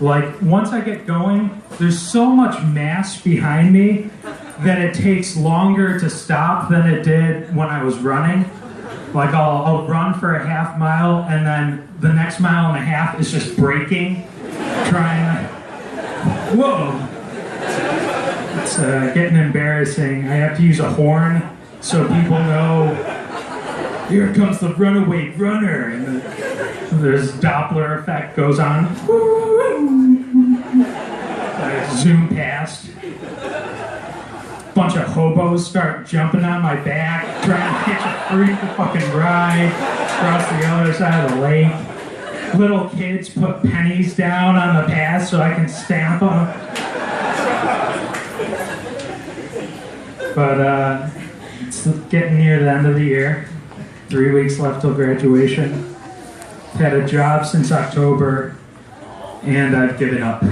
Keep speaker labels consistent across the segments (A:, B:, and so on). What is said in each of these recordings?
A: Like, once I get going, there's so much mass behind me that it takes longer to stop than it did when I was running. Like, I'll run for a half mile, and then the next mile and a half is just braking, trying to... Whoa! It's getting embarrassing. I have to use a horn so people know, here comes the runaway runner, and there's Doppler effect goes on. I zoom past. Bunch of hobos start jumping on my back, trying to catch a free fucking ride across the other side of the lake. Little kids put pennies down on the path so I can stamp them. But it's getting near the end of the year. 3 weeks left till graduation. Had a job since October, and I've given up.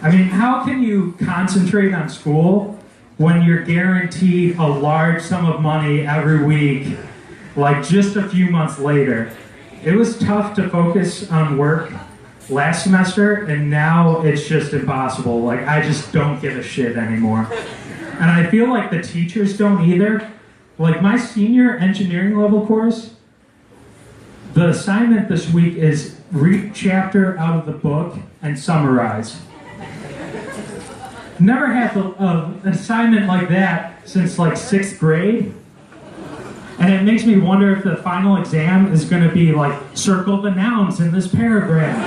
A: I mean, how can you concentrate on school when you're guaranteed a large sum of money every week, like just a few months later? It was tough to focus on work last semester, and now it's just impossible. Like, I just don't give a shit anymore. And I feel like the teachers don't either. Like, my senior engineering level course, the assignment this week is read a chapter out of the book and summarize. Never had an assignment like that since like 6th grade. And it makes me wonder if the final exam is going to be like, circle the nouns in this paragraph.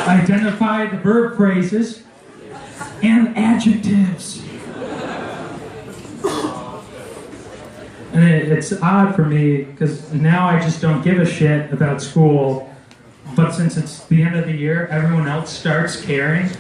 A: Identify the verb phrases and adjectives. And it's odd for me because now I just don't give a shit about school. But since it's the end of the year, everyone else starts caring.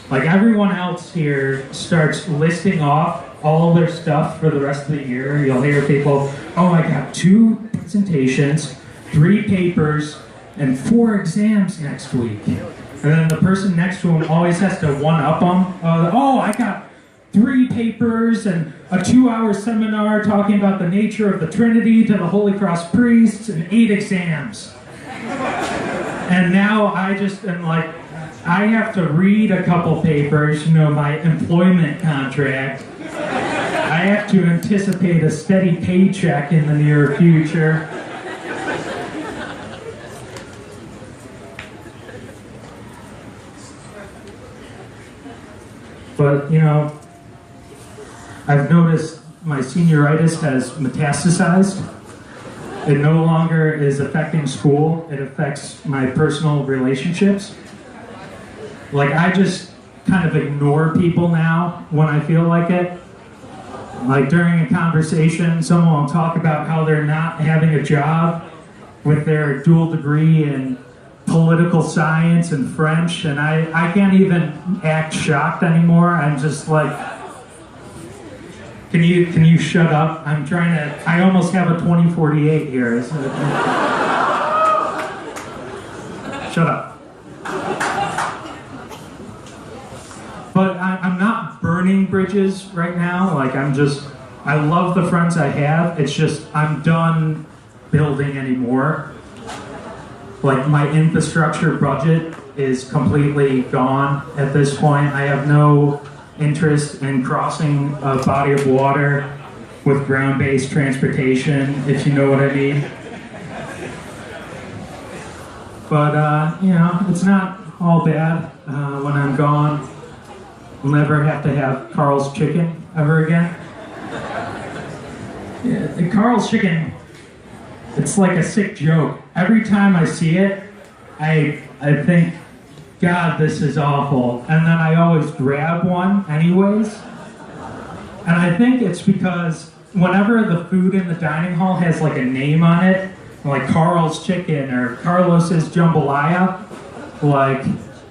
A: Like, everyone else here starts listing off all their stuff for the rest of the year. You'll hear people, oh, I got 2 presentations, 3 papers, and 4 exams next week. And then the person next to them always has to one-up them. Oh, I got 3 papers and a 2-hour seminar talking about the nature of the Trinity to the Holy Cross priests and 8 exams. And now I just am like, I have to read a couple papers, you know, my employment contract. I have to anticipate a steady paycheck in the near future. But, you know, I've noticed my senioritis has metastasized. It no longer is affecting school, it affects my personal relationships. Like, I just kind of ignore people now when I feel like it. Like, during a conversation, someone will talk about how they're not having a job with their dual degree in political science and French, and I can't even act shocked anymore. I'm just like, can you shut up? I'm trying to, I almost have a 2048 here. Shut up. But I'm not burning bridges right now. Like, I love the friends I have. It's just, I'm done building anymore. Like, my infrastructure budget is completely gone at this point. I have no interest in crossing a body of water with ground-based transportation, if you know what I mean. But, you know, it's not all bad when I'm gone. We'll never have to have Carl's Chicken ever again. Yeah, Carl's Chicken, it's like a sick joke. Every time I see it, I think, God, this is awful. And then I always grab one anyways. And I think it's because whenever the food in the dining hall has like a name on it, like Carl's Chicken or Carlos's Jambalaya, like,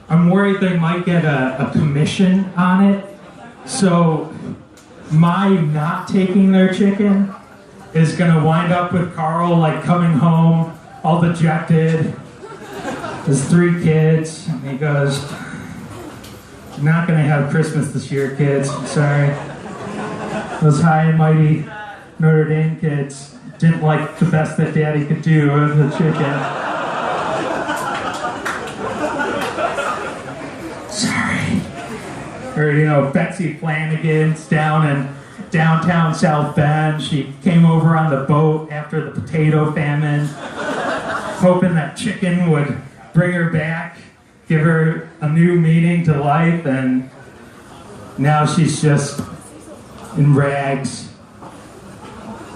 A: I'm worried they might get a commission on it. So my not taking their chicken is gonna wind up with Carl like coming home all dejected. There's 3 kids, and he goes, "I'm not gonna have Christmas this year, kids, I'm sorry. Those high and mighty Notre Dame kids didn't like the best that Daddy could do with the chicken." Or, Betsy Flannigan's down in downtown South Bend. She came over on the boat after the potato famine, hoping that chicken would bring her back, give her a new meaning to life, and now she's just in rags,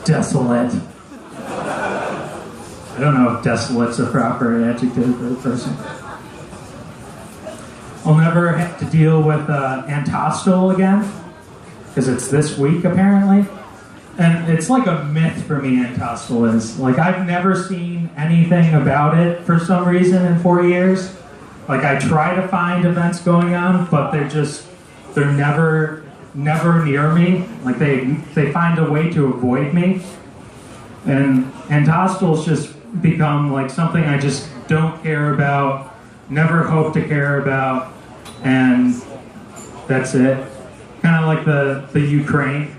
A: desolate. I don't know if desolate's a proper adjective for a person. I'll never have to deal with Antostal again, because it's this week apparently. And it's like a myth for me, Antostal is. Like, I've never seen anything about it for some reason in 4 years. Like, I try to find events going on, but they're never near me. Like, they find a way to avoid me. And Antostal's just become like something I just don't care about, never hope to care about, and that's it. Kind of like the Ukraine.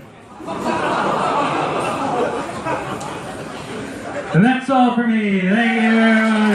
A: And that's all for me. Thank you very much.